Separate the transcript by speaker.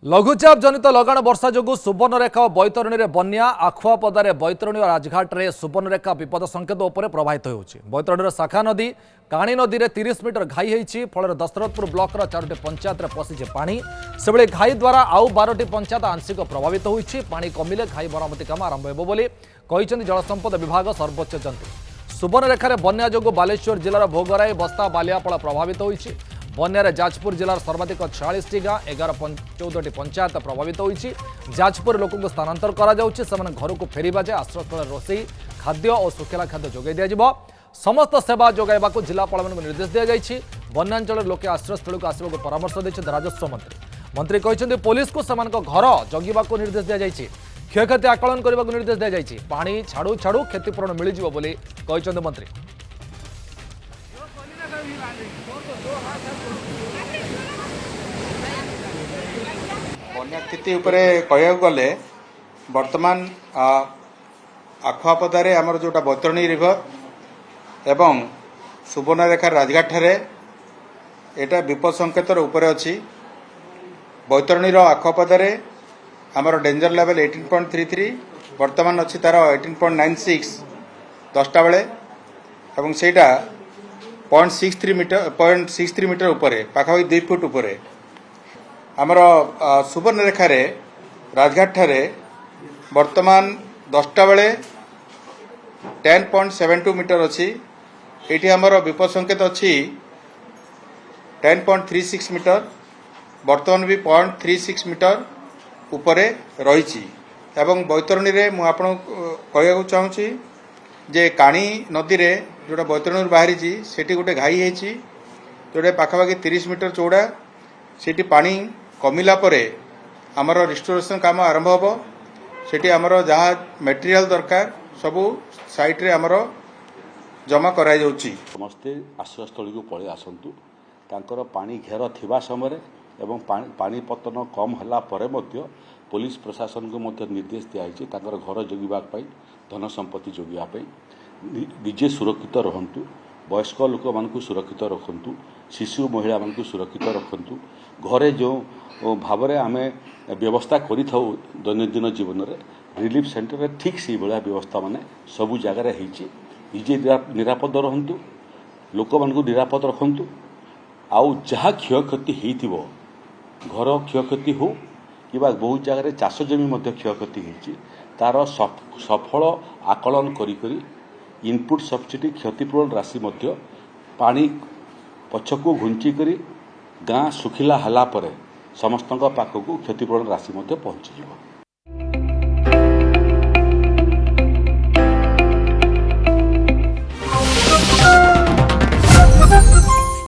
Speaker 1: लघुचाप जनित लगाण वर्षा जो सुवर्णरेखा और बैतरणी में बन्या आखुआपदार बैतरणी और राजघाट में सुवर्णरेखा विपद संकेत उपर प्रभावित होती। बैतरणी शाखा नदी काणी नदी में 30 मीटर घाई होती फल दशरथपुर ब्लॉकर 4टी पंचायत में पशिचे पानी से घाई द्वारा आउ 12टी पंचायत आंशिक प्रभावित होती। पानी कमिले घाई मरामती काम आरंभ हो जलसंपद विभाग सर्वोच्च जंतु। सुवर्णरेखार बन्या जो बालेश्वर जिलार भोगराई बस्ता बालियापड़ प्रभावित होती। बन्यारे जाजपुर जिलार सर्वाधिक 46टी गाँ 14टी पंचायत प्रभावित होती। जाजपुर लोक स्थानांतर घर को फेरवा जाए आश्रयस्थल रोषे खाद्य और सुखला खाद्य जोगाई दिया समस्त सेवा जोगाइबा जिलापाल निर्देश दी जाएगी। बन्यांचल लोके आश्रयस्थल को आसवा परामर्श देते राजस्व मंत्री कहते पुलिस को घर जगिबा निर्देश दी जाएगी। क्षयक्षति आकलन करने को निर्देश दी जाएगी। पानी छाड़ू छाड़ू क्षतिपूरण मिल मंत्री।
Speaker 2: बन्या स्थिति उपरे कहया गले वर्तमान आखुआपदारे आमर जोटा बैतरणी रिवर एवं सुवर्णरेखा राजघाट ठारे एटा विपद संकेतर उपरे अछि। बैतरणीर आखुआपदारे आमर डेंजर लेवल 18.33 वर्तमान अछि तार 18.96 10टा बेले एवं सेटा 0.63 मीटर उपरे पाखापाखि 2 फुट उपरे आमर सुवर्णरेखा राजघाट ठारे वर्तमान 10टा बेले 10.72 मीटर अच्छी ये आमर विपद संकेत अच्छी 10.36 मीटर वर्तमान भी 0.36 मीटर उपरे रही। एवं बैतरणी में मुझे कहू चाहूँगी जे काणी नदी रे जोटा बैतरणी बाहरी सेठी गोटे घाई होती जोटा पाखापाखि 30 मीटर चौड़ा सेठी पानी कमिला परे आमर रिस्टोरेशन काम आरंभ हो सेठी आमर जहाँ मटेरियल दरकार सबू साइट रे आमर जमा कराई जाउची।
Speaker 3: समस्ते आश्रयस्थल को पलि आसतु तांकर पानी घेर थिबा समय एवं पानी पतन कम होला परे मध्य पुलिस प्रशासन को मध्य निर्देश दिखाई तांकर घर जगिबा पई धन संपत्ति जगिबा पई निजे सुरक्षित रहंतु वयस्क लोक मानकु सुरक्षित रखंतु शिशु महिला मानकु सुरक्षित रखंतु घरे जो भाव में आम व्यवस्था करि थाउ दैनंदिन जीवन में रिलीफ सेंटर में ठीक से भाया व्यवस्था माने सबू जगार निजे निरापद रहंतु लोक मानकु निरापद रखंतु आउ जहाँ क्षयक्षति होइथिबो घर क्षयक्षति हो कि बहुत जगह चाष जमी क्षयक्षति होती तार सफल आकलन करी इनपुट सब्सिडी क्षतिपूरण राशि पानी पछकू घुंचिक गाँ सुखिला हला परे समस्त पाखक क्षतिपूरण राशि पहुँची।